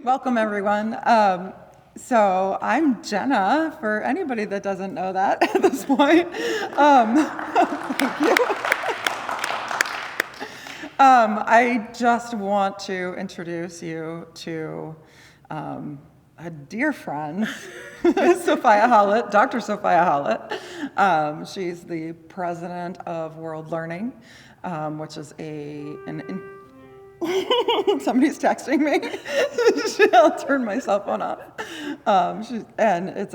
Welcome, everyone. So I'm Jenna, for anybody that doesn't know that at this point. Thank you. I just want to introduce you to a dear friend, Sophia Howlett, Dr. Sophia Howlett. She's the president of World Learning, which is somebody's texting me. I'll turn my cell phone off. And it's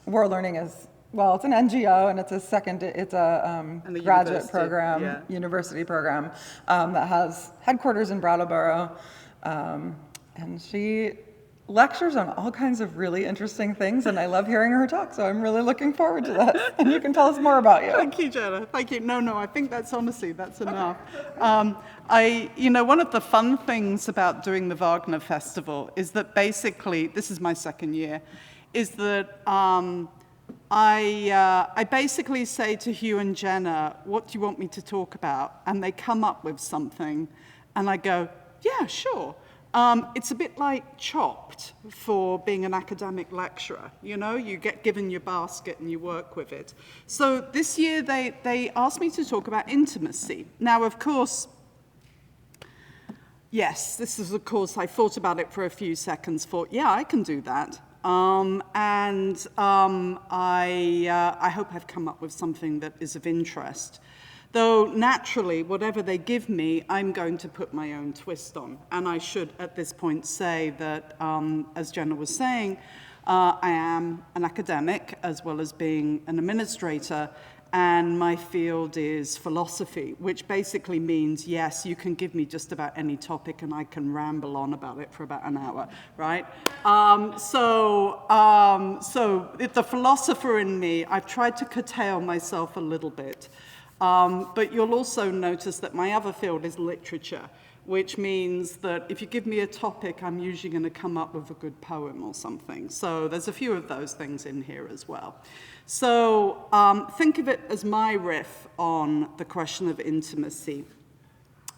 World Learning is, well, it's an NGO, and it's a graduate program, university program that has headquarters in Brattleboro, and she lectures on all kinds of really interesting things, and I love hearing her talk, so I'm really looking forward to this. And you can tell us more about you. Thank you, Jenna. Thank you. No, I think that's enough. One of the fun things about doing the Wagner Festival is that basically, this is my second year, is that I basically say to Hugh and Jenna, what do you want me to talk about? And they come up with something, and I go, yeah, sure. It's a bit like Chopped for being an academic lecturer. You know, you get given your basket and you work with it. So this year they asked me to talk about intimacy. Now, of course, yes, this is, of course, I thought about it for a few seconds, thought, yeah, I can do that. I hope I've come up with something that is of interest. Though naturally, whatever they give me, I'm going to put my own twist on. And I should, at this point, say that, as Jenna was saying, I am an academic as well as being an administrator, and my field is philosophy, which basically means, yes, you can give me just about any topic and I can ramble on about it for about an hour, right? So the philosopher in me, I've tried to curtail myself a little bit. But you'll also notice that my other field is literature, which means that if you give me a topic, I'm usually going to come up with a good poem or something. So there's a few of those things in here as well. So think of it as my riff on the question of intimacy.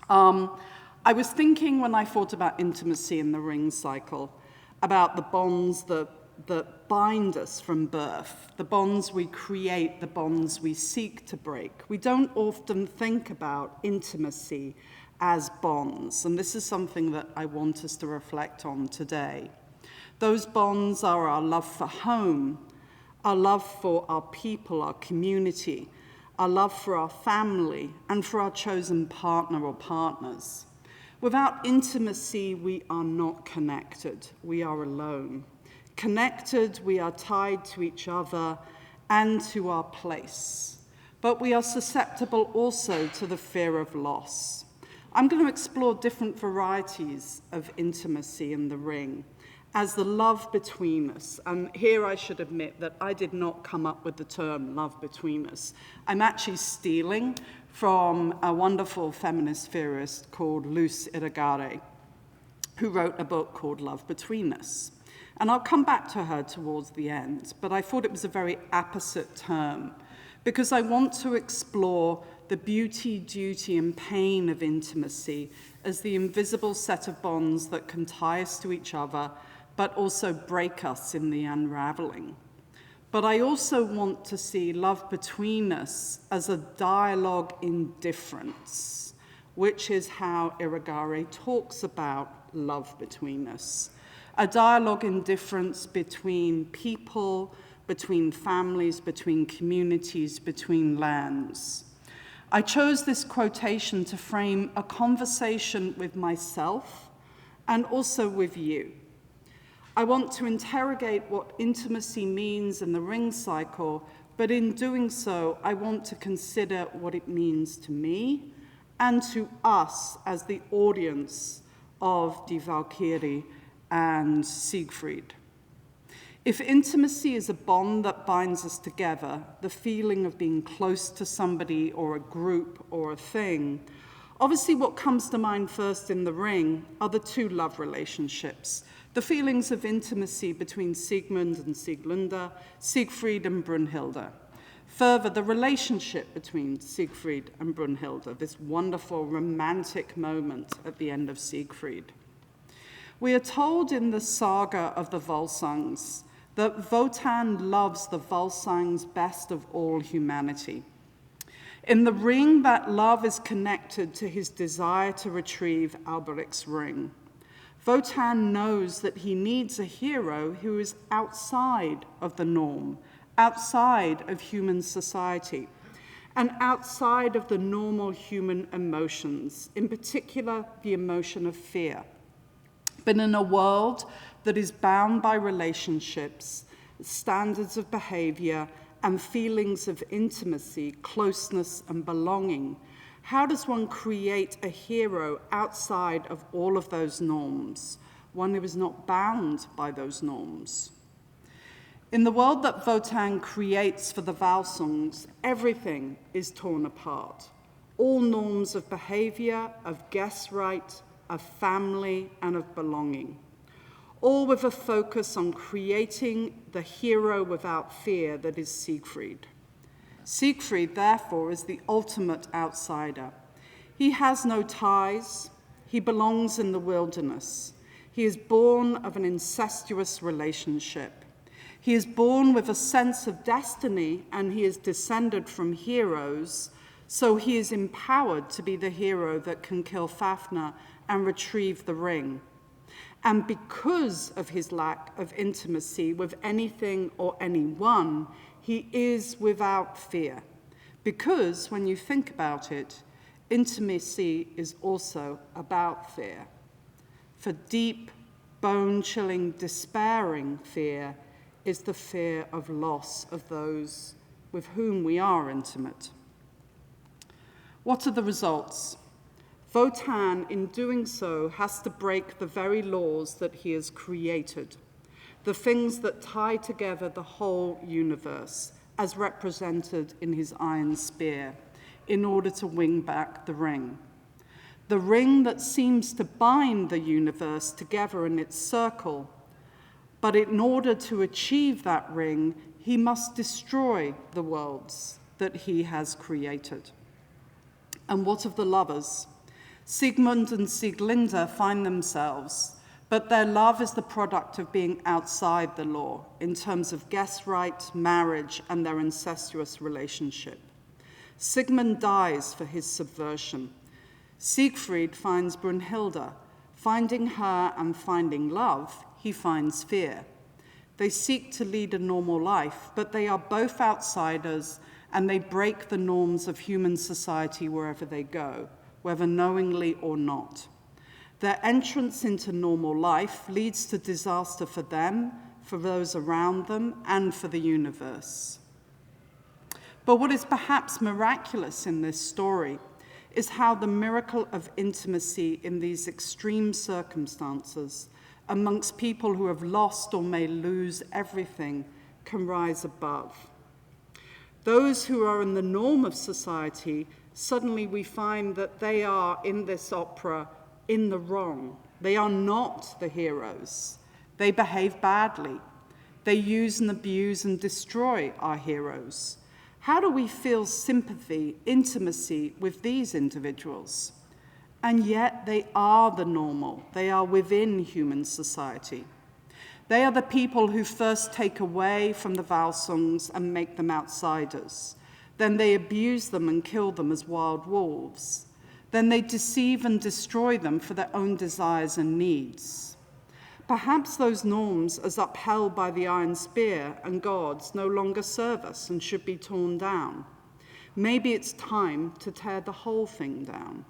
I was thinking when I thought about intimacy in the ring cycle, about the bonds that bind us from birth, the bonds we create, the bonds we seek to break. We don't often think about intimacy as bonds, and this is something that I want us to reflect on today. Those bonds are our love for home, our love for our people, our community, our love for our family, and for our chosen partner or partners. Without intimacy, we are not connected. We are alone. Connected, we are tied to each other and to our place. But we are susceptible also to the fear of loss. I'm going to explore different varieties of intimacy in the ring as the love between us. And here I should admit that I did not come up with the term love between us. I'm actually stealing from a wonderful feminist theorist called Luce Irigaray, who wrote a book called Love Between Us. And I'll come back to her towards the end, but I thought it was a very apposite term because I want to explore the beauty, duty, and pain of intimacy as the invisible set of bonds that can tie us to each other, but also break us in the unraveling. But I also want to see love between us as a dialogue in difference, which is how Irigaray talks about love between us. A dialogue in difference between people, between families, between communities, between lands. I chose this quotation to frame a conversation with myself and also with you. I want to interrogate what intimacy means in the ring cycle, but in doing so, I want to consider what it means to me and to us as the audience of Die Valkyrie and Siegfried. If intimacy is a bond that binds us together, the feeling of being close to somebody or a group or a thing, obviously what comes to mind first in the ring are the two love relationships, the feelings of intimacy between Siegmund and Sieglinde, Siegfried and Brunhilde. Further, the relationship between Siegfried and Brunhilde, this wonderful romantic moment at the end of Siegfried. We are told in the saga of the Volsungs that Wotan loves the Volsungs best of all humanity. In the ring, that love is connected to his desire to retrieve Alberic's ring. Wotan knows that he needs a hero who is outside of the norm, outside of human society, and outside of the normal human emotions, in particular the emotion of fear. But in a world that is bound by relationships, standards of behavior, and feelings of intimacy, closeness, and belonging, how does one create a hero outside of all of those norms, one who is not bound by those norms? In the world that Wotan creates for the Volsungs, everything is torn apart. All norms of behavior, of guest right, of family, and of belonging. All with a focus on creating the hero without fear that is Siegfried. Siegfried, therefore, is the ultimate outsider. He has no ties. He belongs in the wilderness. He is born of an incestuous relationship. He is born with a sense of destiny, and he is descended from heroes, so he is empowered to be the hero that can kill Fafnir and retrieve the ring. And because of his lack of intimacy with anything or anyone, he is without fear. Because when you think about it, intimacy is also about fear. For deep, bone-chilling, despairing fear is the fear of loss of those with whom we are intimate. What are the results? Wotan, in doing so, has to break the very laws that he has created, the things that tie together the whole universe, as represented in his iron spear, in order to win back the ring. The ring that seems to bind the universe together in its circle, but in order to achieve that ring, he must destroy the worlds that he has created. And what of the lovers? Sigmund and Sieglinde find themselves, but their love is the product of being outside the law in terms of guest right, marriage, and their incestuous relationship. Sigmund dies for his subversion. Siegfried finds Brunhilde. Finding her and finding love, he finds fear. They seek to lead a normal life, but they are both outsiders, and they break the norms of human society wherever they go, whether knowingly or not. Their entrance into normal life leads to disaster for them, for those around them, and for the universe. But what is perhaps miraculous in this story is how the miracle of intimacy in these extreme circumstances amongst people who have lost or may lose everything can rise above. Those who are in the norm of society, suddenly we find that they are, in this opera, in the wrong. They are not the heroes. They behave badly. They use and abuse and destroy our heroes. How do we feel sympathy, intimacy with these individuals? And yet they are the normal. They are within human society. They are the people who first take away from the Volsungs and make them outsiders. Then they abuse them and kill them as wild wolves. Then they deceive and destroy them for their own desires and needs. Perhaps those norms, as upheld by the iron spear and gods, no longer serve us and should be torn down. Maybe it's time to tear the whole thing down.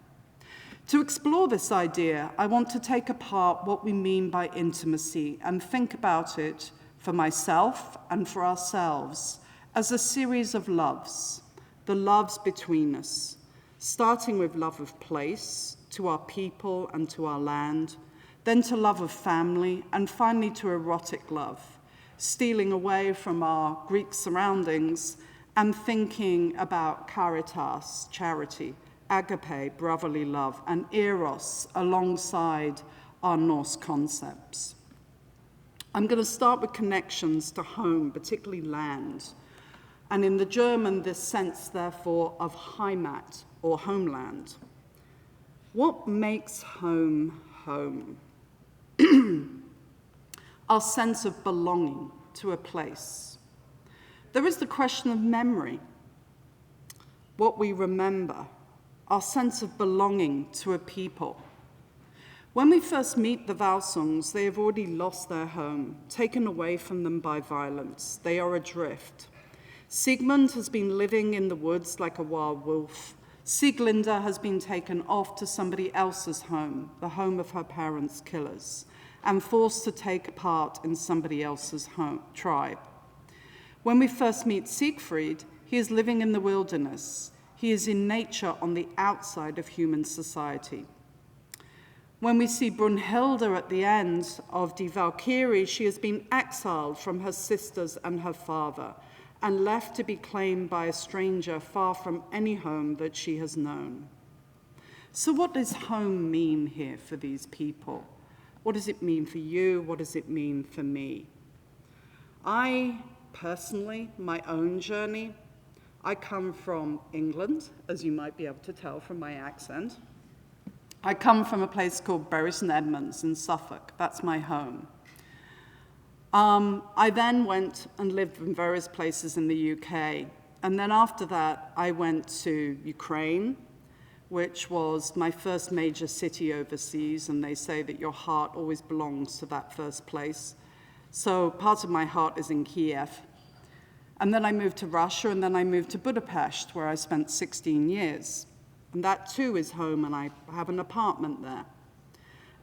To explore this idea, I want to take apart what we mean by intimacy and think about it for myself and for ourselves as a series of loves, the loves between us, starting with love of place, to our people and to our land, then to love of family, and finally to erotic love, stealing away from our Greek surroundings and thinking about caritas, charity, agape, brotherly love, and eros alongside our Norse concepts. I'm going to start with connections to home, particularly land, and in the German, this sense, therefore, of Heimat, or homeland. What makes home home? our sense of belonging to a place. There is the question of memory, what we remember, our sense of belonging to a people. When we first meet the Valsungs, they have already lost their home, taken away from them by violence. They are adrift. Siegmund has been living in the woods like a wild wolf. Sieglinde has been taken off to somebody else's home, the home of her parents' killers, and forced to take part in somebody else's tribe. When we first meet Siegfried, he is living in the wilderness. He is in nature on the outside of human society. When we see Brunhilde at the end of Die Valkyrie, she has been exiled from her sisters and her father and left to be claimed by a stranger far from any home that she has known. So what does home mean here for these people? What does it mean for you? What does it mean for me? I personally, my own journey, I come from England, as you might be able to tell from my accent. I come from a place called Bury St Edmunds in Suffolk. That's my home. I then went and lived in various places in the UK. And then after that, I went to Ukraine, which was my first major city overseas. And they say that your heart always belongs to that first place. So part of my heart is in Kiev. And then I moved to Russia, and then I moved to Budapest, where I spent 16 years. And that too is home, and I have an apartment there.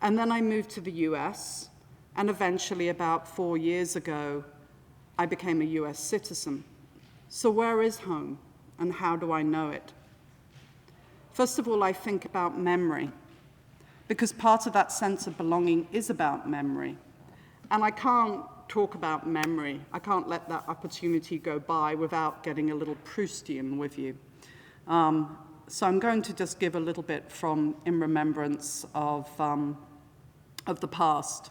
And then I moved to the US, and eventually, about 4 years ago, I became a US citizen. So where is home, and how do I know it? First of all, I think about memory, because part of that sense of belonging is about memory. And I can't talk about memory. I can't let that opportunity go by without getting a little Proustian with you. So I'm going to just give a little bit from In Remembrance of the Past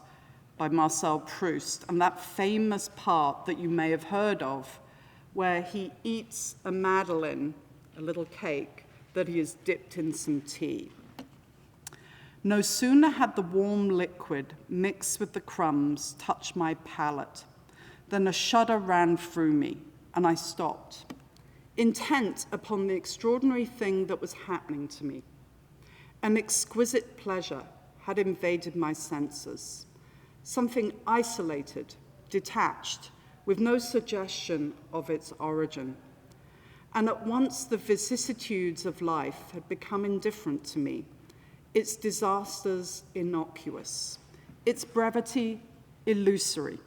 by Marcel Proust, and that famous part that you may have heard of, where he eats a madeleine, a little cake, that he has dipped in some tea. No sooner had the warm liquid mixed with the crumbs touched my palate than a shudder ran through me, and I stopped, intent upon the extraordinary thing that was happening to me. An exquisite pleasure had invaded my senses, something isolated, detached, with no suggestion of its origin. And at once the vicissitudes of life had become indifferent to me, its disasters innocuous, its brevity illusory.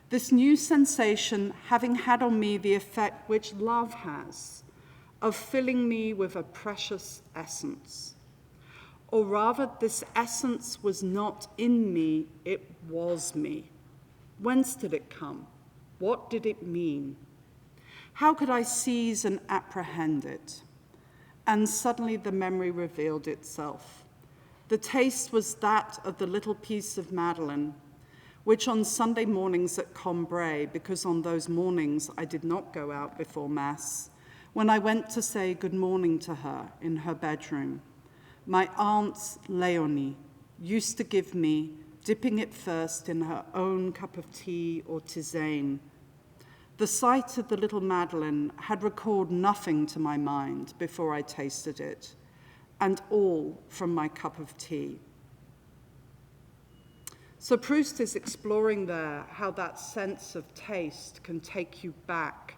This new sensation having had on me the effect which love has, of filling me with a precious essence. Or rather, this essence was not in me, it was me. Whence did it come? What did it mean? How could I seize and apprehend it? And suddenly the memory revealed itself. The taste was that of the little piece of madeleine, which on Sunday mornings at Combray, because on those mornings I did not go out before Mass, when I went to say good morning to her in her bedroom, my aunt Leonie used to give me, dipping it first in her own cup of tea or tisane. The sight of the little madeleine had recalled nothing to my mind before I tasted it, and all from my cup of tea. So Proust is exploring there how that sense of taste can take you back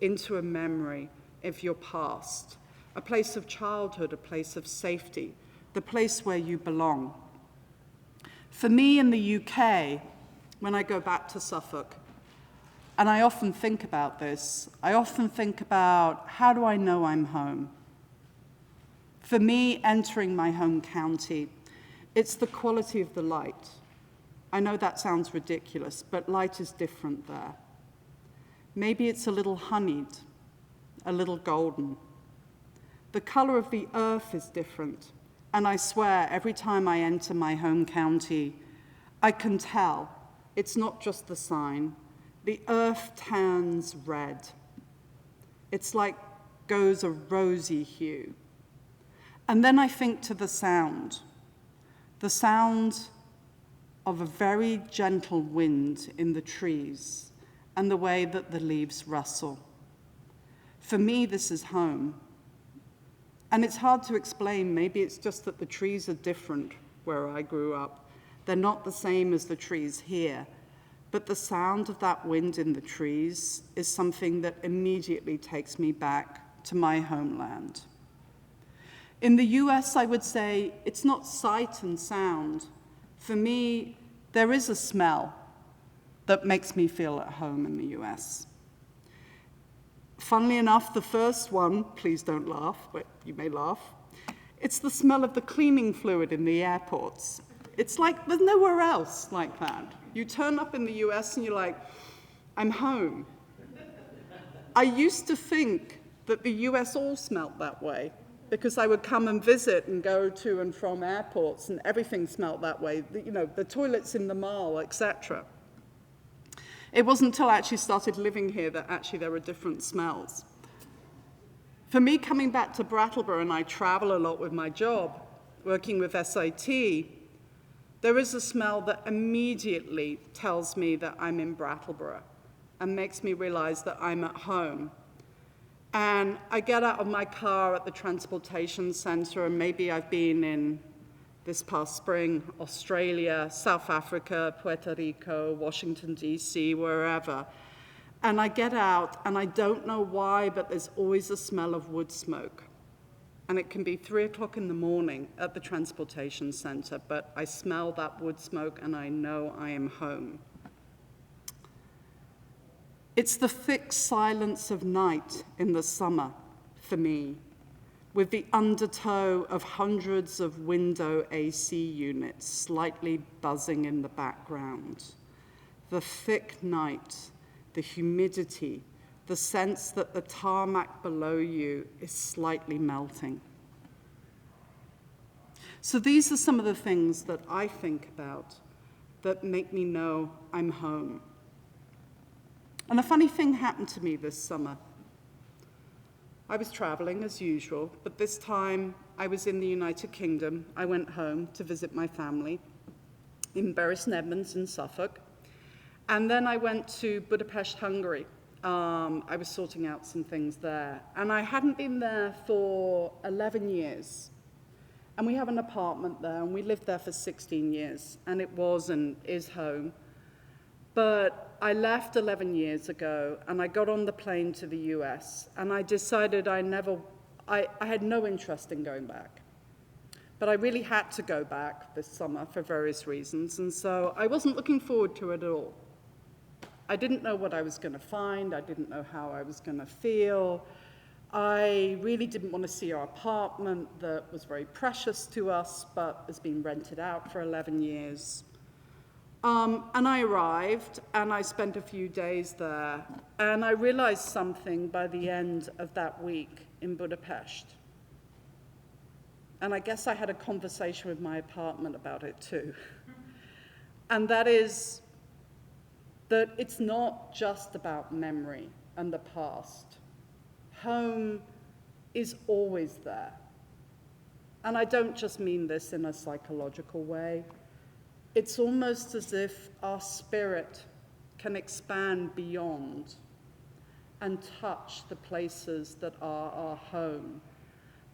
into a memory of your past, a place of childhood, a place of safety, the place where you belong. For me in the UK, when I go back to Suffolk, and I often think about this, I often think about how do I know I'm home? For me, entering my home county, it's the quality of the light. I know that sounds ridiculous, but light is different there. Maybe it's a little honeyed, a little golden. The color of the earth is different, and I swear every time I enter my home county, I can tell it's not just the sign. The earth turns red. It's like goes a rosy hue. And then I think to the sound of a very gentle wind in the trees and the way that the leaves rustle. For me, this is home. And it's hard to explain. Maybe it's just that the trees are different where I grew up. They're not the same as the trees here. But the sound of that wind in the trees is something that immediately takes me back to my homeland. In the US, I would say it's not sight and sound. For me, there is a smell that makes me feel at home in the US. Funnily enough, the first one, please don't laugh, but you may laugh, it's the smell of the cleaning fluid in the airports. It's like there's nowhere else like that. You turn up in the US and you're like, I'm home. I used to think that the US all smelt that way because I would come and visit and go to and from airports and everything smelt that way, the toilets in the mall, etc. It wasn't until I actually started living here that actually there were different smells. For me, coming back to Brattleboro, and I travel a lot with my job, working with SIT, there is a smell that immediately tells me that I'm in Brattleboro and makes me realize that I'm at home. And I get out of my car at the transportation center, and maybe I've been in, this past spring, Australia, South Africa, Puerto Rico, Washington, D.C., wherever. And I get out, and I don't know why, but there's always a smell of wood smoke. And it can be 3 o'clock in the morning at the transportation center, but I smell that wood smoke, and I know I am home. It's the thick silence of night in the summer for me, with the undertow of hundreds of window AC units slightly buzzing in the background. The thick night, the humidity, the sense that the tarmac below you is slightly melting. So these are some of the things that I think about that make me know I'm home. And a funny thing happened to me this summer. I was traveling as usual, but this time I was in the United Kingdom. I went home to visit my family in Bury St Edmunds in Suffolk. And then I went to Budapest, Hungary. I was sorting out some things there. And I hadn't been there for 11 years. And we have an apartment there, and we lived there for 16 years. And it was and is home. But I left 11 years ago, and I got on the plane to the US, and I decided I had no interest in going back. But I really had to go back this summer for various reasons, and so I wasn't looking forward to it at all. I didn't know what I was going to find. I didn't know how I was going to feel. I really didn't want to see our apartment that was very precious to us, but has been rented out for 11 years. And I arrived, and I spent a few days there, and I realized something by the end of that week in Budapest. And I guess I had a conversation with my apartment about it too. And that is that it's not just about memory and the past. Home is always there. And I don't just mean this in a psychological way. It's almost as if our spirit can expand beyond and touch the places that are our home.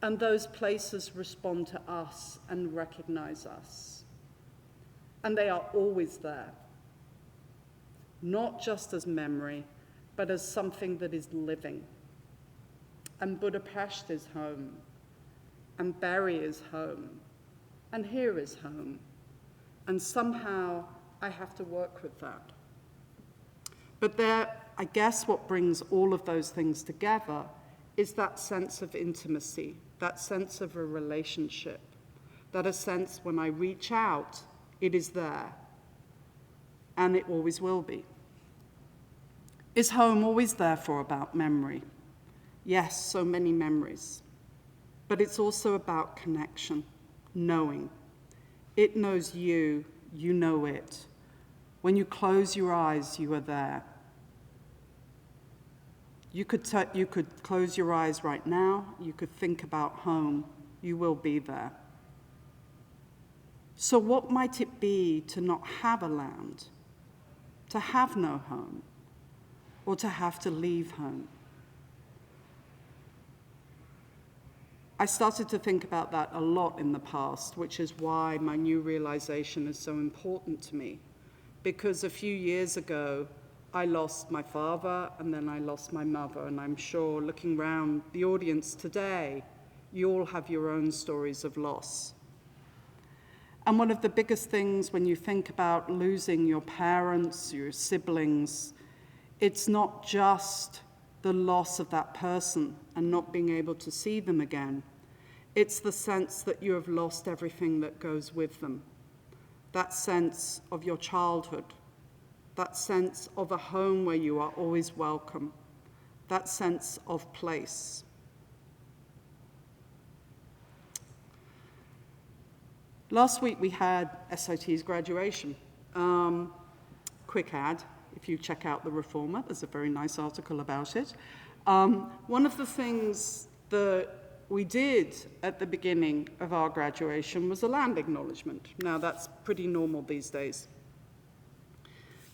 And those places respond to us and recognize us. And they are always there. Not just as memory, but as something that is living. And Budapest is home. And Bury is home. And here is home. And somehow I have to work with that. But I guess what brings all of those things together is that sense of intimacy, that sense of a relationship, that a sense when I reach out, it is there. And it always will be. Is home always therefore about memory? Yes, so many memories. But it's also about connection, knowing. It knows you, you know it. When you close your eyes, you are there. You could close your eyes right now. You could think about home. You will be there. So what might it be to not have a land, to have no home, or to have to leave home? I started to think about that a lot in the past, which is why my new realization is so important to me. Because a few years ago, I lost my father and then I lost my mother. And I'm sure looking around the audience today, you all have your own stories of loss. And one of the biggest things when you think about losing your parents, your siblings, it's not just the loss of that person and not being able to see them again. It's the sense that you have lost everything that goes with them. That sense of your childhood, that sense of a home where you are always welcome, that sense of place. Last week we had SIT's graduation. Quick ad, if you check out The Reformer, there's a very nice article about it. One of the things that we did at the beginning of our graduation was a land acknowledgement. Now that's pretty normal these days.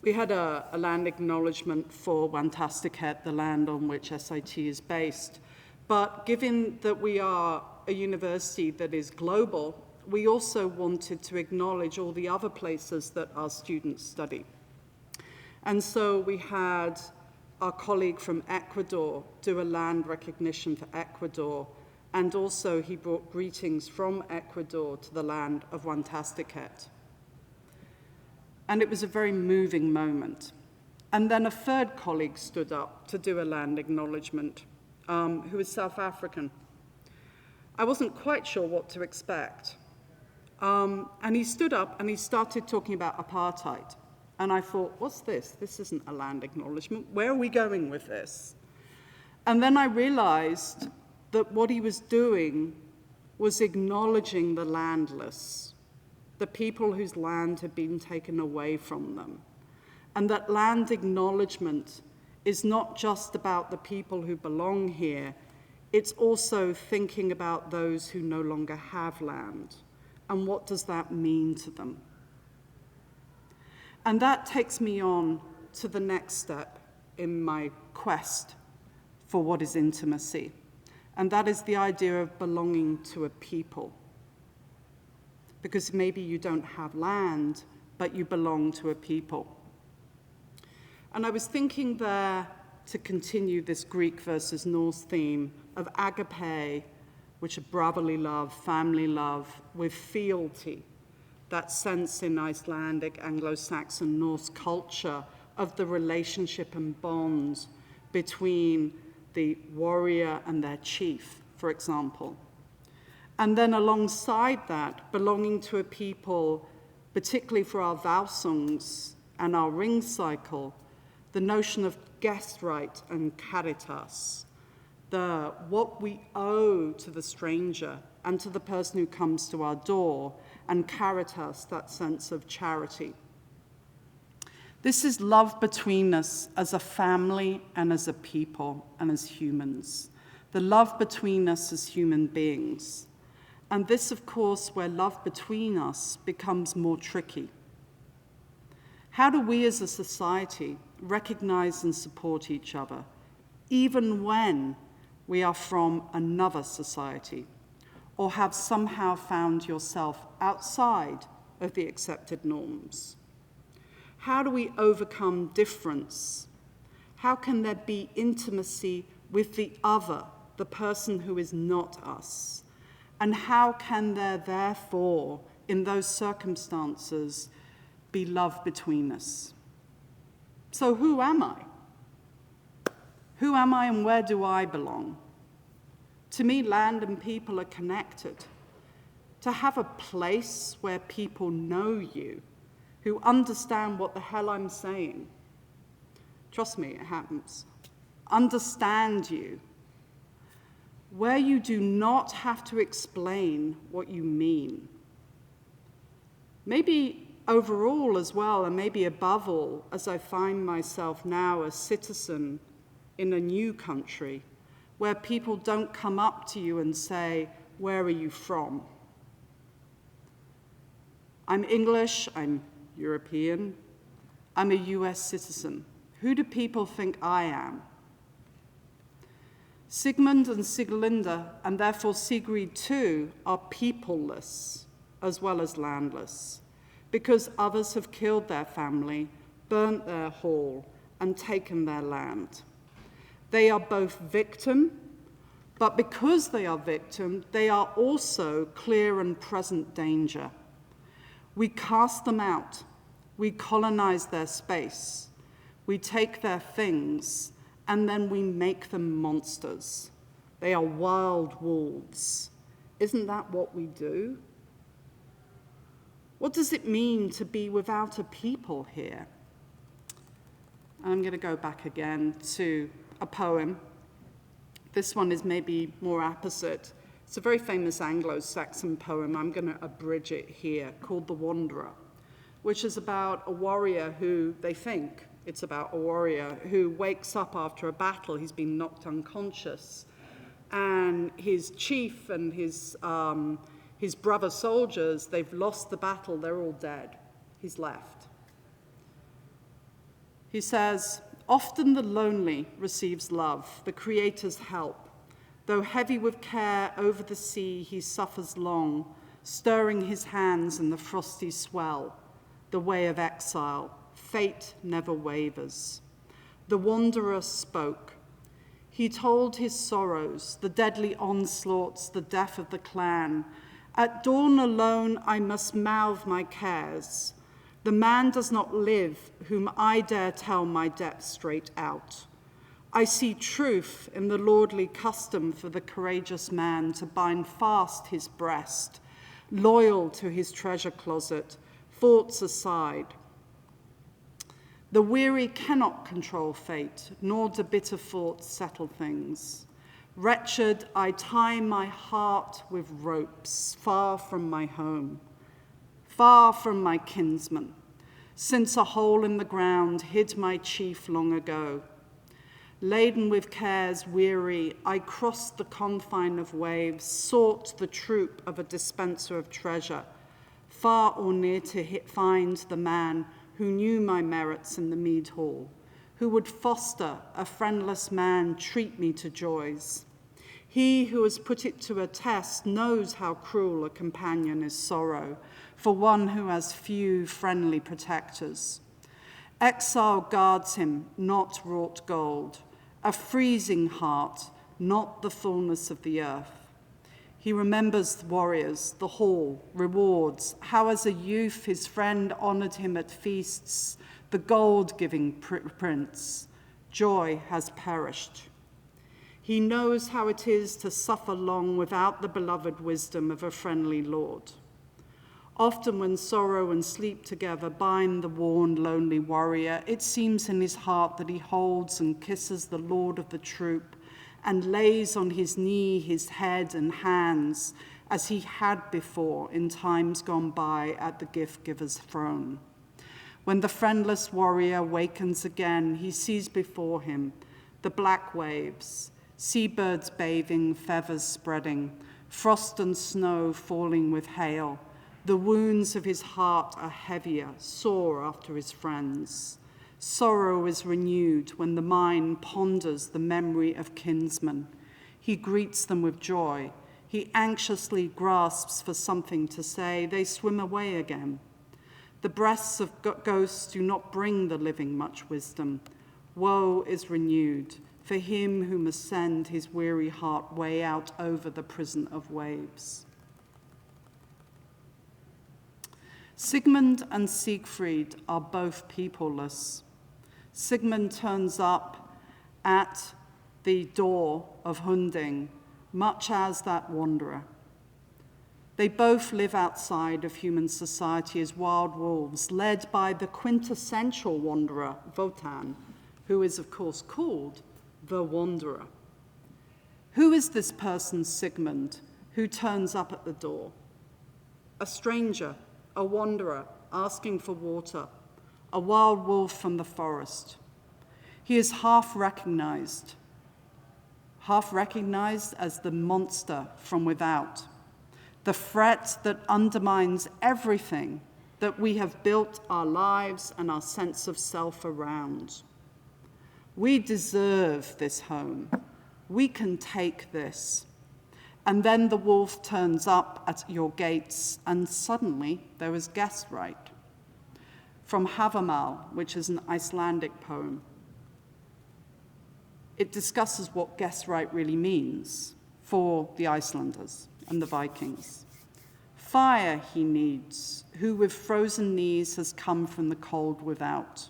We had a land acknowledgement for Wantastiquet, the land on which SIT is based. But given that we are a university that is global, we also wanted to acknowledge all the other places that our students study. And so we had our colleague from Ecuador do a land recognition for Ecuador, and also he brought greetings from Ecuador to the land of Wantastiquet. And it was a very moving moment. And then a third colleague stood up to do a land acknowledgement, who is South African. I wasn't quite sure what to expect. And he stood up and he started talking about apartheid. And I thought, what's this? This isn't a land acknowledgement. Where are we going with this? And then I realized that what he was doing was acknowledging the landless, the people whose land had been taken away from them. And that land acknowledgement is not just about the people who belong here, it's also thinking about those who no longer have land. And what does that mean to them? And that takes me on to the next step in my quest for what is intimacy. And that is the idea of belonging to a people. Because maybe you don't have land, but you belong to a people. And I was thinking there, to continue this Greek versus Norse theme of agape, which is brotherly love, family love, with fealty, that sense in Icelandic, Anglo-Saxon, Norse culture of the relationship and bond between the warrior and their chief, for example. And then alongside that, belonging to a people, particularly for our vow songs and our ring cycle, the notion of guest right and caritas, what we owe to the stranger and to the person who comes to our door, and caritas, that sense of charity. This is love between us as a family and as a people and as humans. The love between us as human beings. And this, of course, where love between us becomes more tricky. How do we as a society recognize and support each other, even when we are from another society, or have somehow found yourself outside of the accepted norms? How do we overcome difference? How can there be intimacy with the other, the person who is not us? And how can there therefore, in those circumstances, be love between us? So who am I? Who am I and where do I belong? To me, land and people are connected. To have a place where people know you, who understand what the hell I'm saying. Trust me, it happens. Understand you. Where you do not have to explain what you mean. Maybe overall as well, and maybe above all, as I find myself now a citizen in a new country, where people don't come up to you and say, where are you from? I'm English, I'm European, I'm a US citizen. Who do people think I am? Sigmund and Sieglinde, and therefore Sigrid too, are peopleless as well as landless, because others have killed their family, burnt their hall, and taken their land. They are both victim, but because they are victim, they are also clear and present danger. We cast them out, we colonize their space, we take their things, and then we make them monsters. They are wild wolves. Isn't that what we do? What does it mean to be without a people here? I'm going to go back again to a poem. This one is maybe more apposite. It's a very famous Anglo-Saxon poem. I'm going to abridge it here, called The Wanderer, which is about a warrior who, they think it's about a warrior who wakes up after a battle. He's been knocked unconscious. And his chief and his brother soldiers, they've lost the battle. They're all dead. He's left. He says, often the lonely receives love, the Creator's help. Though heavy with care over the sea, he suffers long, stirring his hands in the frosty swell, the way of exile. Fate never wavers. The wanderer spoke. He told his sorrows, the deadly onslaughts, the death of the clan. At dawn alone I must mouth my cares. The man does not live whom I dare tell my depths straight out. I see truth in the lordly custom for the courageous man to bind fast his breast, loyal to his treasure closet, thoughts aside. The weary cannot control fate, nor do bitter thoughts settle things. Wretched, I tie my heart with ropes, far from my home, far from my kinsmen, since a hole in the ground hid my chief long ago. Laden with cares weary, I crossed the confine of waves, sought the troop of a dispenser of treasure, far or near to find the man who knew my merits in the mead hall, who would foster a friendless man treat me to joys. He who has put it to a test knows how cruel a companion is sorrow for one who has few friendly protectors. Exile guards him, not wrought gold, a freezing heart, not the fullness of the earth. He remembers the warriors, the hall, rewards, how as a youth his friend honored him at feasts, the gold-giving prince. Joy has perished. He knows how it is to suffer long without the beloved wisdom of a friendly lord. Often when sorrow and sleep together bind the worn, lonely warrior, it seems in his heart that he holds and kisses the lord of the troop and lays on his knee his head and hands as he had before in times gone by at the gift-giver's throne. When the friendless warrior wakens again, he sees before him the black waves, seabirds bathing, feathers spreading, frost and snow falling with hail. The wounds of his heart are heavier, sore after his friends. Sorrow is renewed when the mind ponders the memory of kinsmen. He greets them with joy. He anxiously grasps for something to say. They swim away again. The breaths of ghosts do not bring the living much wisdom. Woe is renewed for him who must send his weary heart way out over the prison of waves. Sigmund and Siegfried are both peopleless. Sigmund turns up at the door of Hunding, much as that wanderer. They both live outside of human society as wild wolves, led by the quintessential wanderer, Wotan, who is, of course, called the Wanderer. Who is this person, Sigmund, who turns up at the door? A stranger, a wanderer, asking for water, a wild wolf from the forest. He is half recognized as the monster from without, the threat that undermines everything that we have built our lives and our sense of self around. We deserve this home. We can take this. And then the wolf turns up at your gates, and suddenly there is guest right. From Havamal, which is an Icelandic poem. It discusses what guest right really means for the Icelanders and the Vikings. Fire he needs, who with frozen knees has come from the cold without.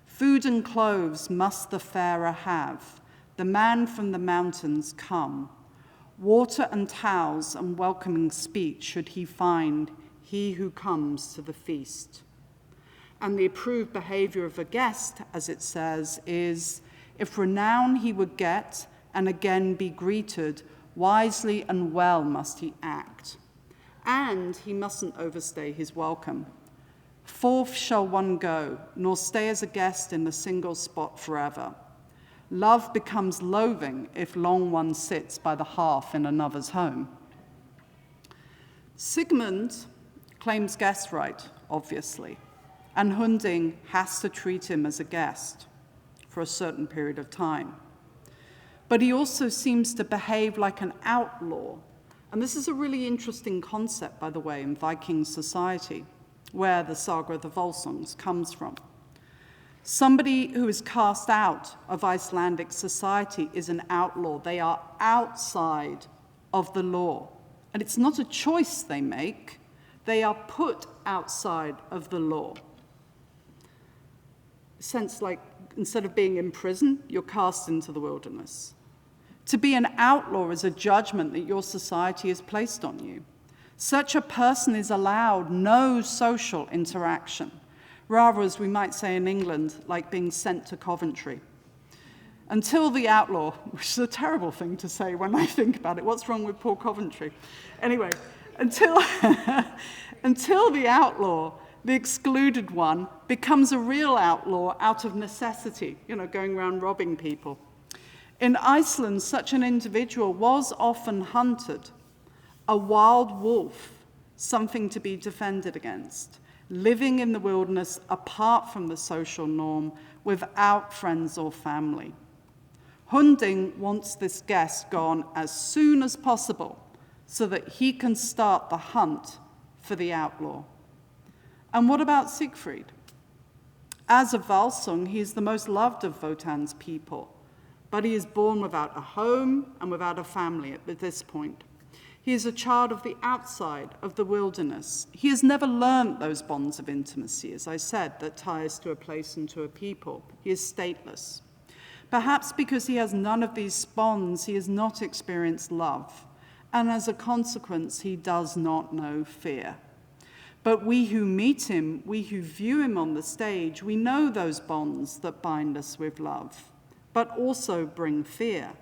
Food and clothes must the farer have, the man from the mountains come. Water and towels and welcoming speech should he find, he who comes to the feast. And the approved behavior of a guest, as it says, is, if renown he would get and again be greeted, wisely and well must he act. And he mustn't overstay his welcome. Forth shall one go, nor stay as a guest in a single spot forever. Love becomes loathing if long one sits by the hearth in another's home. Sigmund claims guest right, obviously, and Hunding has to treat him as a guest for a certain period of time. But he also seems to behave like an outlaw. And this is a really interesting concept, by the way, in Viking society, where the saga of the Volsungs comes from. Somebody who is cast out of Icelandic society is an outlaw. They are outside of the law. And it's not a choice they make. They are put outside of the law. Sense like instead of being in prison, you're cast into the wilderness. To be an outlaw is a judgment that your society has placed on you. Such a person is allowed no social interaction. Rather, as we might say in England, like being sent to Coventry. Until the outlaw, which is a terrible thing to say when I think about it. What's wrong with poor Coventry? Anyway, until the outlaw, the excluded one, becomes a real outlaw out of necessity, going around robbing people. In Iceland, such an individual was often hunted, a wild wolf, something to be defended against, living in the wilderness apart from the social norm, without friends or family. Hunding wants this guest gone as soon as possible so that he can start the hunt for the outlaw. And what about Siegfried? As a Volsung, he is the most loved of Wotan's people, but he is born without a home and without a family at this point. He is a child of the outside, of the wilderness. He has never learned those bonds of intimacy, as I said, that tie us to a place and to a people. He is stateless. Perhaps because he has none of these bonds, he has not experienced love, and as a consequence, he does not know fear. But we who meet him, we who view him on the stage, we know those bonds that bind us with love, but also bring fear.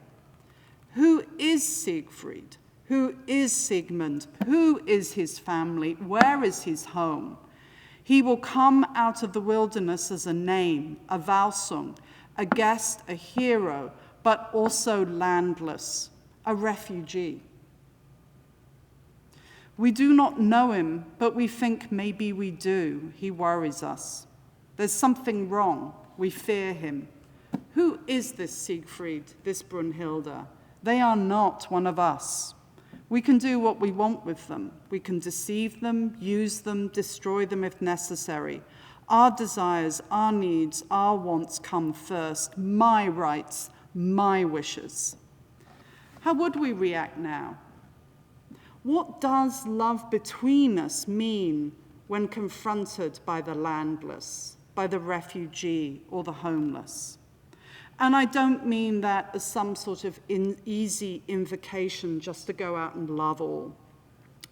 Who is Siegfried? Who is Sigmund? Who is his family? Where is his home? He will come out of the wilderness as a name, a Volsung, a guest, a hero, but also landless, a refugee. We do not know him, but we think maybe we do. He worries us. There's something wrong. We fear him. Who is this Siegfried, this Brunhilde? They are not one of us. We can do what we want with them. We can deceive them, use them, destroy them if necessary. Our desires, our needs, our wants come first. My rights, my wishes. How would we react now? What does love between us mean when confronted by the landless, by the refugee or the homeless? And I don't mean that as some sort of easy invocation just to go out and love all,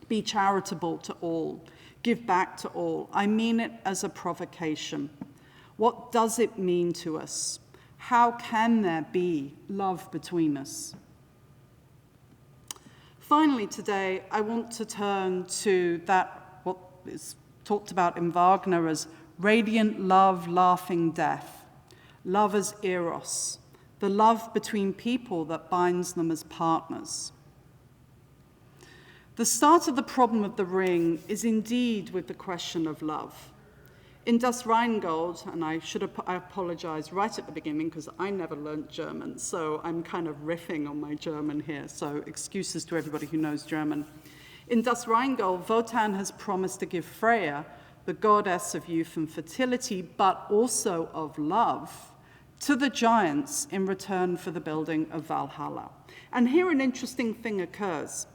be charitable to all, give back to all. I mean it as a provocation. What does it mean to us? How can there be love between us? Finally today, I want to turn to that, what is talked about in Wagner as radiant love, laughing death. Love as eros, the love between people that binds them as partners. The start of the problem of the ring is indeed with the question of love. In Das Rheingold, and I apologize right at the beginning because I never learned German, so I'm kind of riffing on my German here, so excuses to everybody who knows German. In Das Rheingold, Wotan has promised to give Freya, the goddess of youth and fertility, but also of love, to the giants in return for the building of Valhalla. And here an interesting thing occurs.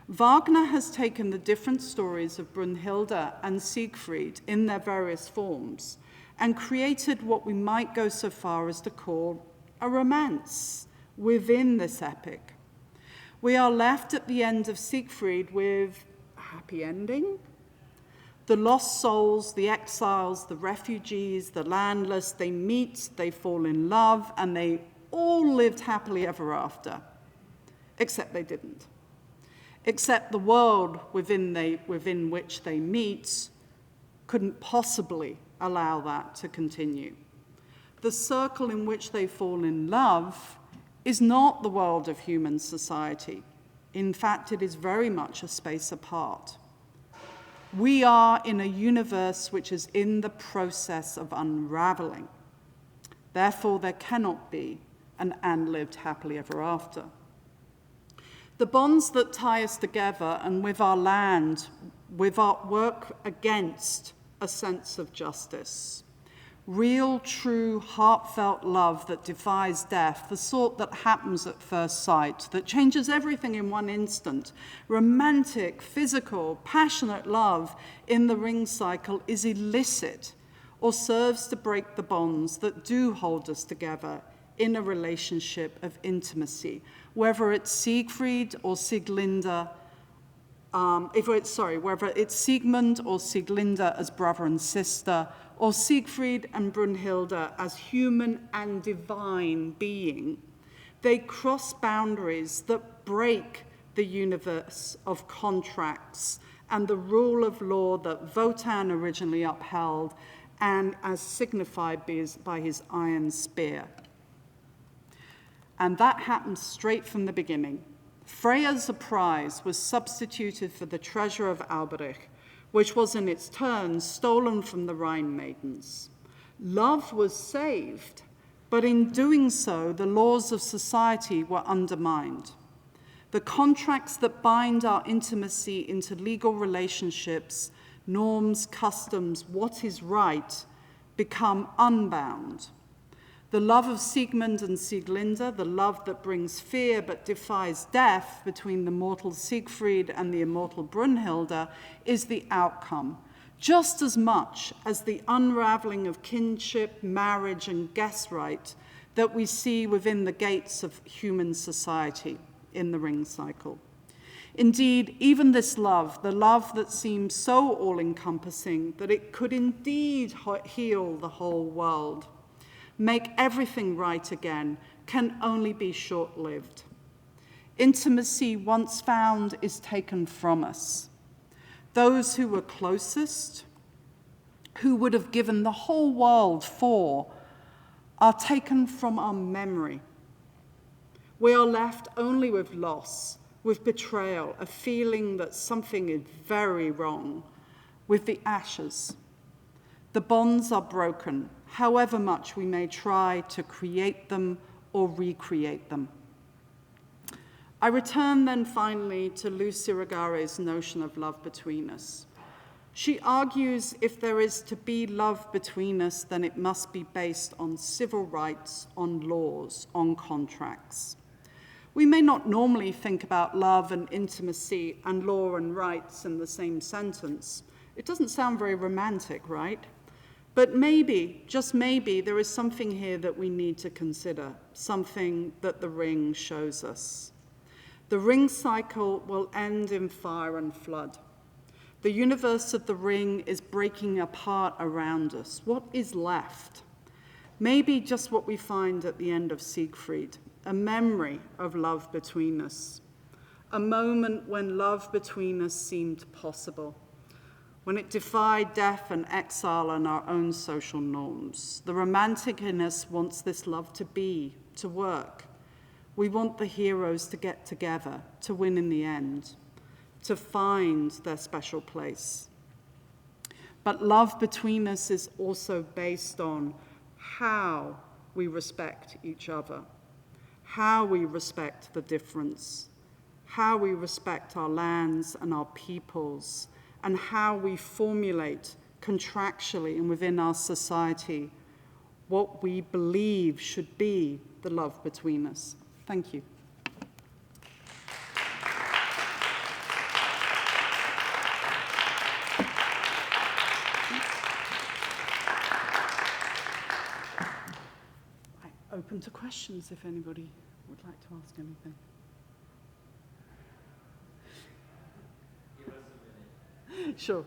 Wagner has taken the different stories of Brunhilde and Siegfried in their various forms and created what we might go so far as to call a romance within this epic. We are left at the end of Siegfried with a happy ending. The lost souls, the exiles, the refugees, the landless, they meet, they fall in love, and they all lived happily ever after, except they didn't. Except the world within which they meet couldn't possibly allow that to continue. The circle in which they fall in love is not the world of human society. In fact, it is very much a space apart. We are in a universe which is in the process of unraveling. Therefore, there cannot be an "and lived happily ever after." The bonds that tie us together and with our land, with our work against a sense of justice. Real, true, heartfelt love that defies death, the sort that happens at first sight, that changes everything in one instant. Romantic, physical, passionate love in the ring cycle is illicit or serves to break the bonds that do hold us together in a relationship of intimacy, whether it's Siegfried or Sieglinde, whether it's Siegmund or Sieglinde as brother and sister, or Siegfried and Brunhilde as human and divine being, they cross boundaries that break the universe of contracts and the rule of law that Wotan originally upheld and as signified by his iron spear. And that happened straight from the beginning. Freya's prize was substituted for the treasure of Alberich, which was in its turn stolen from the Rhine maidens. Love was saved, but in doing so, the laws of society were undermined. The contracts that bind our intimacy into legal relationships, norms, customs, what is right, become unbound. The love of Siegmund and Sieglinde, the love that brings fear but defies death between the mortal Siegfried and the immortal Brunhilde, is the outcome, just as much as the unraveling of kinship, marriage, and guest right that we see within the gates of human society in the ring cycle. Indeed, even this love, the love that seems so all-encompassing that it could indeed heal the whole world, make everything right again, can only be short-lived. Intimacy, once found, is taken from us. Those who were closest, who would have given the whole world for, are taken from our memory. We are left only with loss, with betrayal, a feeling that something is very wrong, with the ashes. The bonds are broken, however much we may try to create them or recreate them. I return then finally to Lucy Regare's notion of love between us. She argues if there is to be love between us, then it must be based on civil rights, on laws, on contracts. We may not normally think about love and intimacy and law and rights in the same sentence. It doesn't sound very romantic, right? But maybe, just maybe, there is something here that we need to consider, something that the ring shows us. The ring cycle will end in fire and flood. The universe of the ring is breaking apart around us. What is left? Maybe just what we find at the end of Siegfried, a memory of love between us, a moment when love between us seemed possible, when it defied death and exile and our own social norms. The romantic in us wants this love to be, to work. We want the heroes to get together, to win in the end. to find their special place. But love between us is also based on how we respect each other, how we respect the difference, how we respect our lands and our peoples, and how we formulate contractually and within our society what we believe should be the love between us. Thank you. Open to questions if anybody would like to ask anything. Give us a minute. Sure.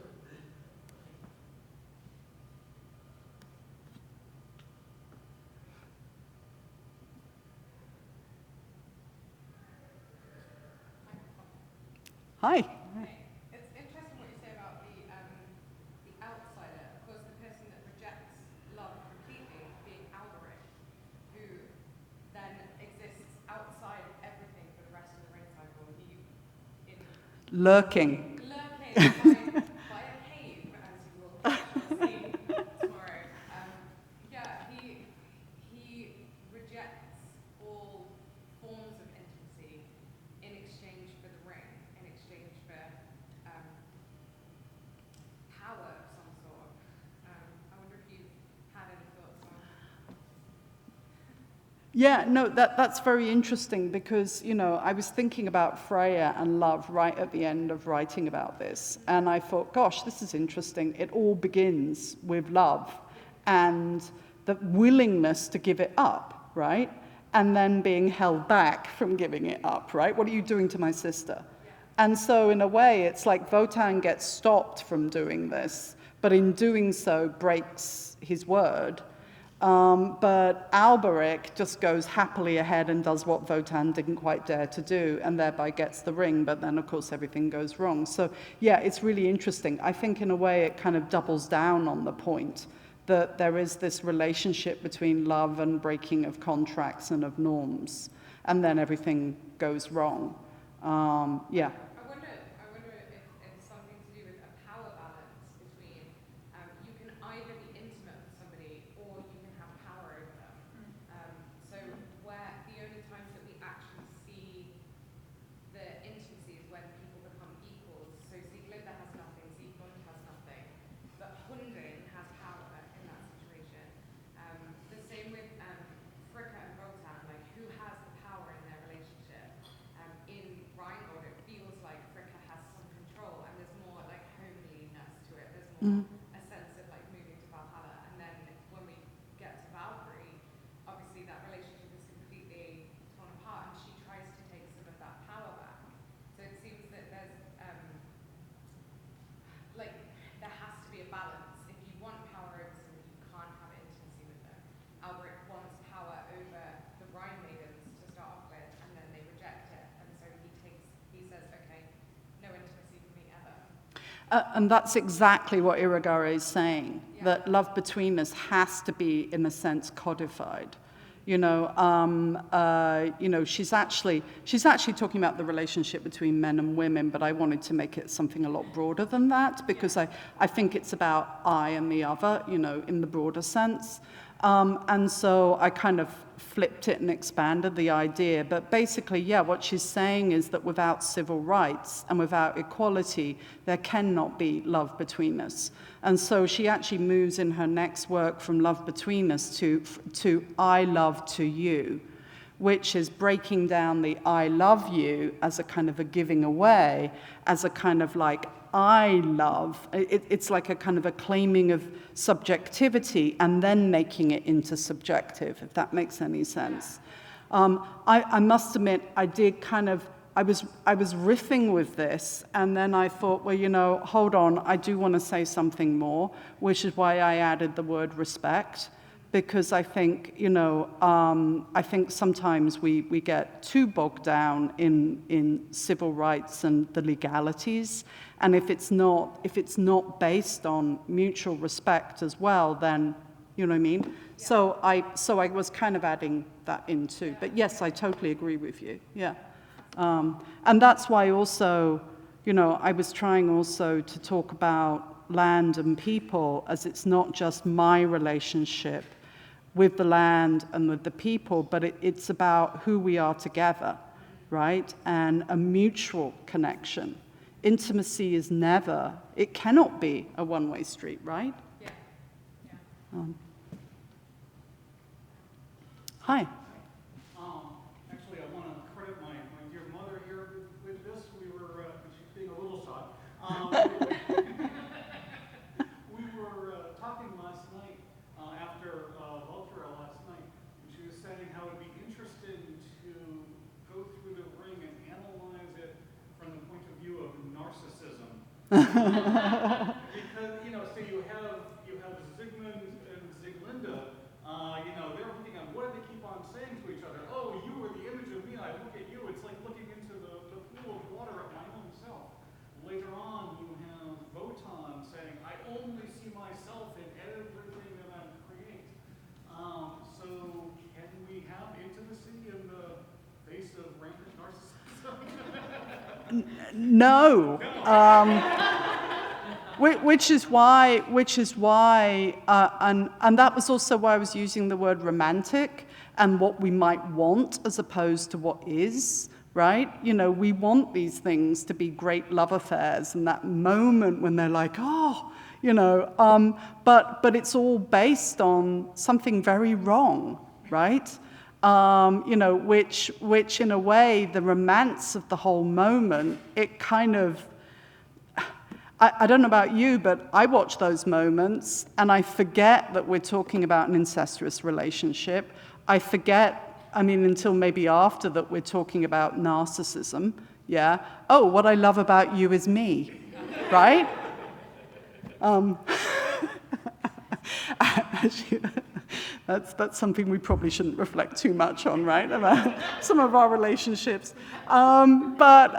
Hi. It's interesting what you say about the outsider. Of course, the person that rejects love completely being Alberic, who then exists outside everything for the rest of the rain cycle. Lurking. Lurking by a cave, as you will see tomorrow. Yeah, he rejects all forms of intimacy in exchange for the ring, in exchange for power of some sort. I wonder if you had any thoughts on. Yeah, no, that's very interesting because, you know, I was thinking about Freya and love right at the end of writing about this. And I thought, gosh, this is interesting. It all begins with love and the willingness to give it up, right? And then being held back from giving it up, right? What are you doing to my sister? And so in a way, it's like Wotan gets stopped from doing this, but in doing so breaks his word. But Alberic just goes happily ahead and does what Wotan didn't quite dare to do, and thereby gets the ring, but then, of course, everything goes wrong. So, yeah, it's really interesting. I think, in a way, it kind of doubles down on the point that there is this relationship between love and breaking of contracts and of norms, and then everything goes wrong. Yeah. I wonder if it's something to do with a power balance between you can either be intimate with somebody or you can have power over them. So where the only times that we actually see the intimacy is when people become equals. So Sieglinde has nothing, Siegmund has nothing, but Hunding has power in that situation. The same with Fricka and Wotan, like who has the power in their relationship? In Rheingold, it feels like Fricka has some control, and there's more like homeliness to it. There's more a sense of like moving to Valhalla. And then when we get to Valkyrie, obviously that relationship is completely torn apart, and she tries to take some of that power back. So it seems that there's like there has to be a balance. If you want power over somebody, you can't have intimacy with them. Alberic wants power over the Rhine maidens to start off with, and then they reject it, and so he says, okay, no intimacy for me ever. And that's exactly what Irigare is saying, that love between us has to be, in a sense, codified. You know, she's actually talking about the relationship between men and women, but I wanted to make it something a lot broader than that because I think it's about I and the other, you know, in the broader sense. And so I kind of flipped it and expanded the idea. But basically, yeah, what she's saying is that without civil rights and without equality, there cannot be love between us. And so she actually moves in her next work from love between us to I love to you, which is breaking down the I love you as a kind of a giving away, as a kind of like I love. It's like a kind of a claiming of subjectivity and then making it into subjective, if that makes any sense. I must admit, I did kind of, I was riffing with this, and then I thought, well, you know, hold on, I do want to say something more, which is why I added the word respect. Because I think, you know, I think sometimes we get too bogged down in civil rights and the legalities, and if it's not based on mutual respect as well, then you know what I mean. Yeah. So I was kind of adding that in too. But yes, I totally agree with you. Yeah, and that's why also, I was trying also to talk about land and people as it's not just my relationship with the land and with the people, but it's about who we are together, right? And a mutual connection. Intimacy is never, it cannot be a one-way street, right? Yeah. Hi. Actually, I want to credit my dear mother here with this. She's being a little shy. We were talking last night, after Vulture last night, and she was saying how it'd be interesting to go through the ring and analyze it from the point of view of narcissism. Because, so you have Zygmunt and Zyglinda, they're looking at what do they keep on saying to each other? Oh, you are the image of me, I look at you. It's like looking into the pool of water at my own self. Later on, you have Wotan saying, I only see myself in everything that I create. So can we have intimacy in the face of rampant narcissism? No. Which is why, and that was also why I was using the word romantic and what we might want as opposed to what is, right? We want these things to be great love affairs and that moment when they're like, oh, but it's all based on something very wrong, right? Which in a way, the romance of the whole moment, it kind of, I don't know about you, but I watch those moments and I forget that we're talking about an incestuous relationship. I forget, until maybe after that we're talking about narcissism, yeah? Oh, what I love about you is me, right? That's something we probably shouldn't reflect too much on, right? About some of our relationships. But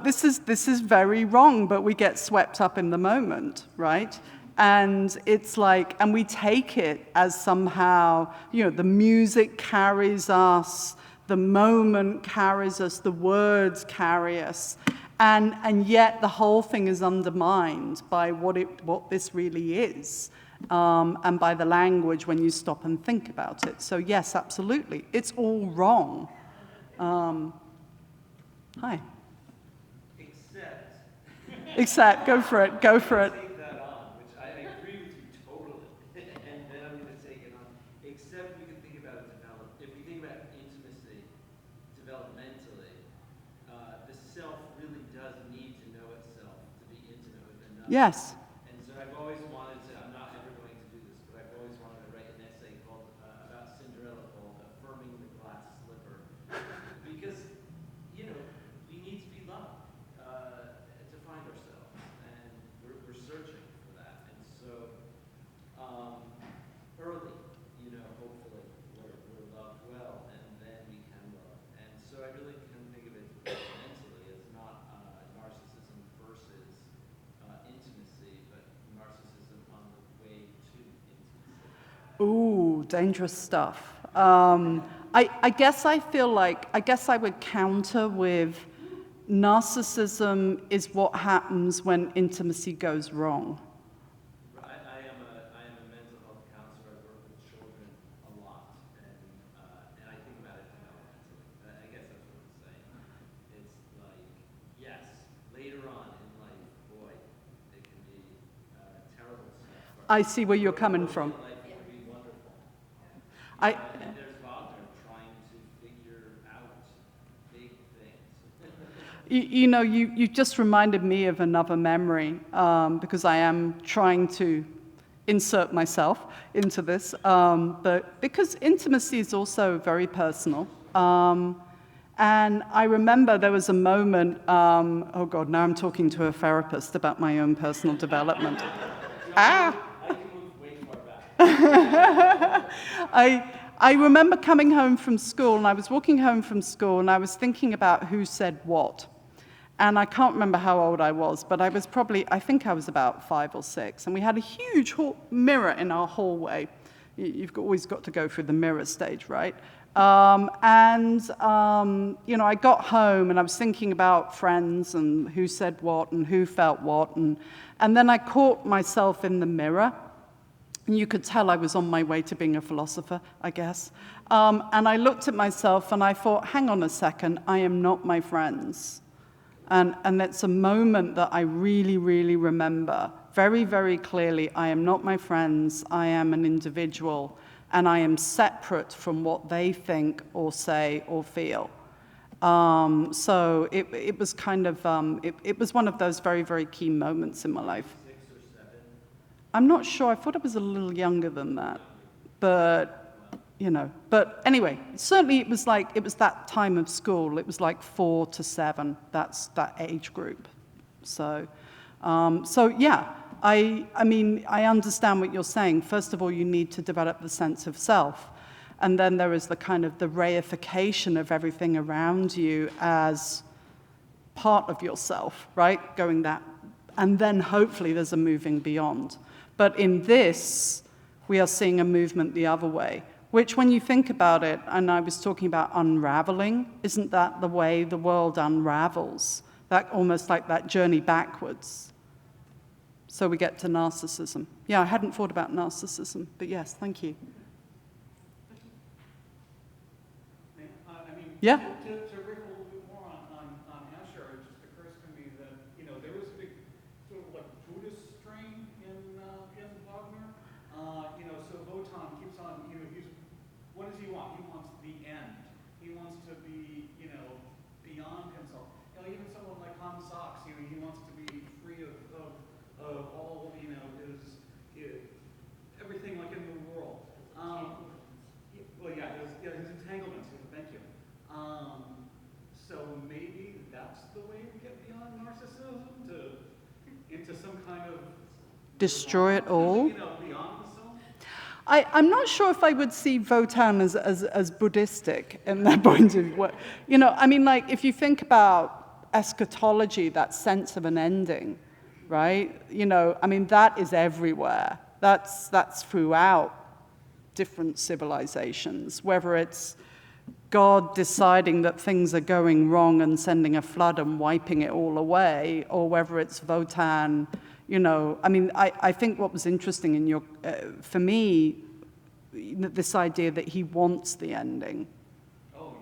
this is very wrong, but we get swept up in the moment, right? And it's like, and we take it as somehow, the music carries us, the moment carries us, the words carry us, and yet the whole thing is undermined by what this really is, and by the language when you stop and think about it. So yes, absolutely, it's all wrong. Hi. Except, go for it. Take that on, which I agree with you totally, and then I'm going to take it on. Except we can think about it if we think about intimacy developmentally, the self really does need to know itself to be intimate with another. Yes. And so I've always wanted to, I'm not ever going to do this, but I've always wanted to write an essay about Cinderella called Affirming the Glass Slipper. Because, we need to be loved to find ourselves, and we're searching for that. And so, early, hopefully, we're loved well, and then we can love. And so I really can think of it mentally as not narcissism versus intimacy, but narcissism on the way to intimacy. Ooh, dangerous stuff. I guess I feel like, I would counter with narcissism is what happens when intimacy goes wrong. I am a mental health counselor. I work with children a lot, and I think about it developmentally. I guess that's what I'm saying. It's like, yes, later on in life, boy, it can be terrible stuff. I see where you're coming from. Life can be wonderful. And there's Wagner trying to figure out big things. You just reminded me of another memory, because I am trying to insert myself into this, but because intimacy is also very personal. And I remember there was a moment, oh God, now I'm talking to a therapist about my own personal development. I can move way far back. I remember coming home from school, and I was walking home from school, and I was thinking about who said what. And I can't remember how old I was, but I think I was about 5 or 6. And we had a huge mirror in our hallway, you've always got to go through the mirror stage, right? You know, I got home and I was thinking about friends and who said what and who felt what, and then I caught myself in the mirror, and you could tell I was on my way to being a philosopher, I guess. And I looked at myself and I thought, hang on a second, I am not my friends. And it's a moment that I really, really remember very, very clearly. I am not my friends, I am an individual, and I am separate from what they think or say or feel. So it was kind of, it was one of those very, very key moments in my life. 6 or 7? I'm not sure, I thought I was a little younger than that, but, you know. But anyway, certainly it was that time of school, it was like 4 to 7, that's that age group. So yeah. I mean, I understand what you're saying. First of all, you need to develop the sense of self. And then there is the kind of the reification of everything around you as part of yourself, right? Going that. And then hopefully there's a moving beyond. But in this, we are seeing a movement the other way, which when you think about it, and I was talking about unraveling, isn't that the way the world unravels? That almost like that journey backwards. So we get to narcissism. Yeah, I hadn't thought about narcissism, but yes, thank you. I mean, Yeah. to riff a little bit more on Asher, it just occurs to me that, you know, there was a big sort of like Buddhist strain in Wagner. You know, so Wotan keeps on, you know, what does he want? He wants the end. He wants to be, you know, beyond himself. You know, even someone like Hans Sachs, you know, he wants to be free of all, you know, everything like in the world. Well, yeah, his entanglements. Thank you. So maybe that's the way we get beyond narcissism into some kind of Destroy it all. You know, beyond the soul. I'm not sure if I would see Wotan as Buddhistic in that point of view. You know, I mean, like if you think about eschatology, that sense of an ending, right? You know, I mean, that is everywhere. That's throughout different civilizations, whether it's God deciding that things are going wrong and sending a flood and wiping it all away, or whether it's Wotan, you know. I mean, I think what was interesting in your, for me, this idea that he wants the ending. Oh.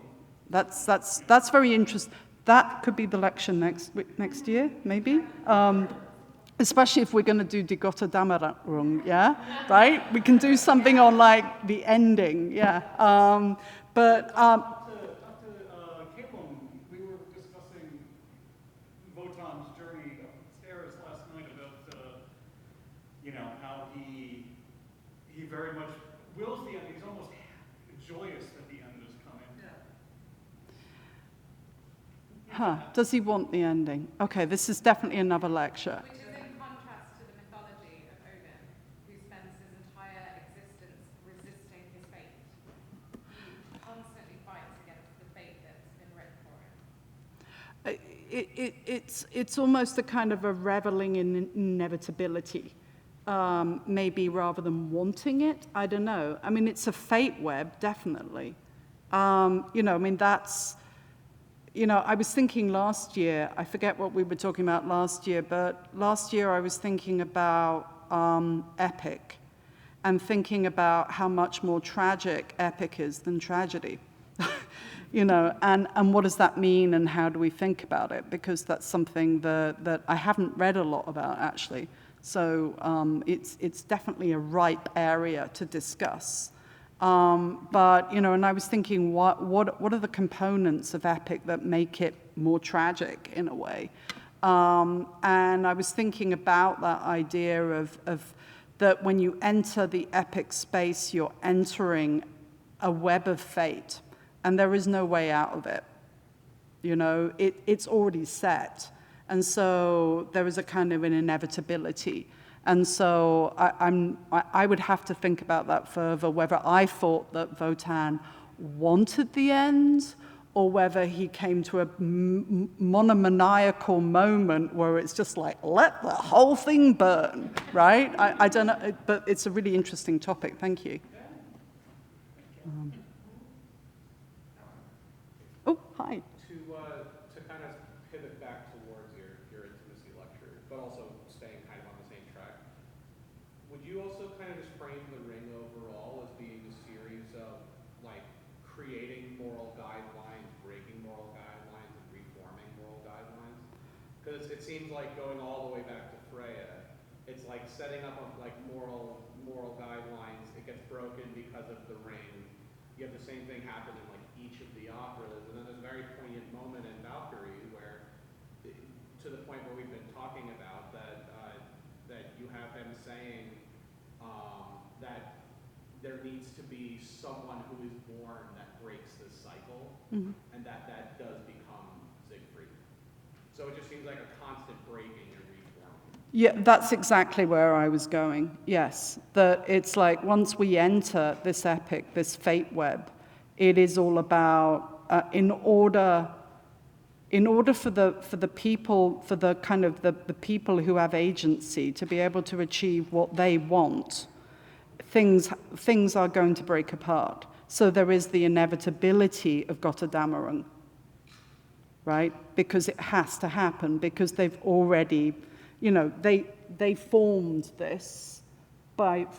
That's very interesting. That could be the lecture next year, maybe. Especially if we're going to do Die Gotterdammerung, yeah? Right? We can do something on, like, the ending, yeah. Talk to Caitlin. We were discussing Wotan's journey upstairs last night about, you know, how he very much wills the end. He's almost joyous that the end is coming. Yeah. Huh, does he want the ending? Okay, this is definitely another lecture. Which is in contrast to the mythology of Odin, who spends his entire existence resisting his fate. He constantly fights against the fate that's been written for him. It's almost a kind of a reveling in inevitability, maybe rather than wanting it. I don't know. I mean, it's a fate web, definitely. You know, I mean, that's... You know, I was thinking last year, I forget what we were talking about last year, but last year I was thinking about epic and thinking about how much more tragic epic is than tragedy. You know, and what does that mean and how do we think about it? Because that's something that I haven't read a lot about, actually. So it's definitely a ripe area to discuss. But, you know, and I was thinking, what are the components of epic that make it more tragic in a way? And I was thinking about that idea of that when you enter the epic space, you're entering a web of fate, and there is no way out of it. You know, it's already set. And so there is a kind of an inevitability. And so I would have to think about that further, whether I thought that Wotan wanted the end or whether he came to a monomaniacal moment where it's just like, let the whole thing burn, right? I don't know, but it's a really interesting topic. Thank you. Oh, hi. To kind of pivot back towards your intimacy lecture, but also staying kind of on the same track, would you also kind of just frame the ring overall as being a series of like creating moral guidelines, breaking moral guidelines, and reforming moral guidelines? Because it seems like going all the way back to Freya, it's like setting up like moral guidelines. It gets broken because of the ring. You have the same thing happen in like each of the operas, and then there's a very poignant moment in Valkyrie where, to the point where we've been talking about, that you have him saying that there needs to be someone who is born that breaks this cycle, and that does become Siegfried. So it just seems like a constant breaking and reforming. Yeah, that's exactly where I was going. Yes, that it's like once we enter this epic, this fate web, it is all about in order for the people, for the kind of the people who have agency to be able to achieve what they want, things are going to break apart. So there is the inevitability of Götterdämmerung, right? Because it has to happen, because they've already, they formed this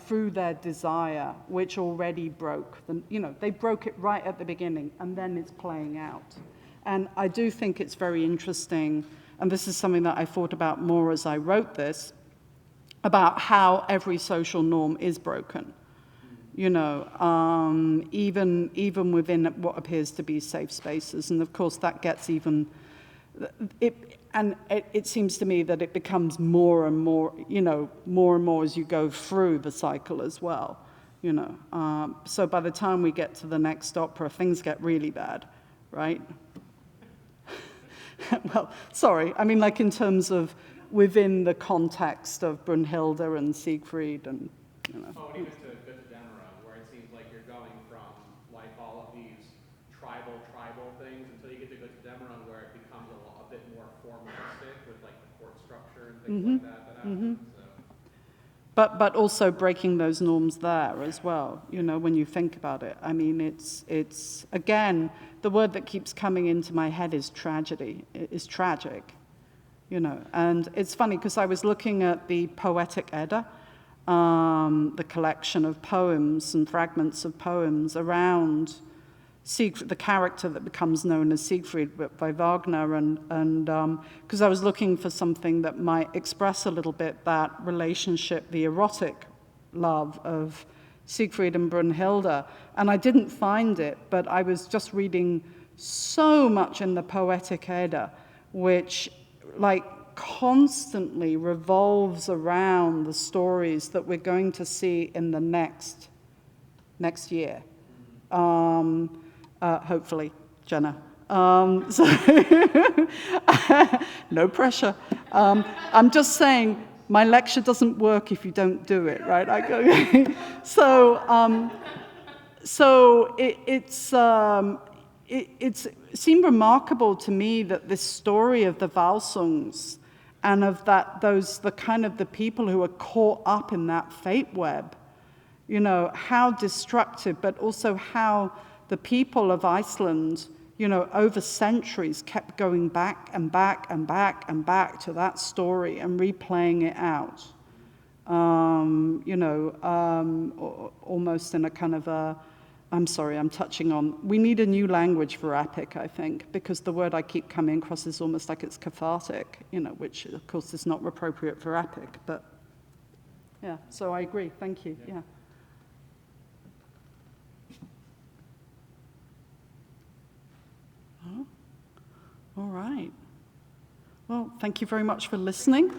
through their desire, which already broke them. They broke it right at the beginning, and then it's playing out. And I do think it's very interesting, and this is something that I thought about more as I wrote this, about how every social norm is broken. Even within what appears to be safe spaces. And of course that gets even, it seems to me that it becomes more and more, more and more as you go through the cycle as well, So by the time we get to the next opera, things get really bad, right? Well, sorry, I mean, like in terms of within the context of Brunhilde and Siegfried and, Oh, and even to Götterdämmerung, where it seems like you're going from like all of these tribal things until you get to Götterdämmerung, where it becomes a bit more formalistic with like the court structure and things like that happens. So. But also breaking those norms there as well, when you think about it. I mean, it's again, the word that keeps coming into my head is tragedy. It is tragic, And it's funny because I was looking at the Poetic Edda, the collection of poems and fragments of poems around Siegfried, the character that becomes known as Siegfried by Wagner, and because I was looking for something that might express a little bit that relationship, the erotic love of Siegfried and Brunhilde, and I didn't find it, but I was just reading so much in the Poetic Edda, which constantly revolves around the stories that we're going to see in the next year. Hopefully, Jenna. No pressure. I'm just saying, my lecture doesn't work if you don't do it, right? It seemed remarkable to me that this story of the Walsungs and of the people who are caught up in that fate web, how destructive, but also how the people of Iceland, over centuries kept going back and back and back and back to that story and replaying it out. Almost in a kind of I'm sorry, I'm touching on, we need a new language for epic, I think, because the word I keep coming across is almost like it's cathartic, which of course is not appropriate for epic, but yeah, so I agree, thank you, yeah. Oh, all right. Well, thank you very much for listening.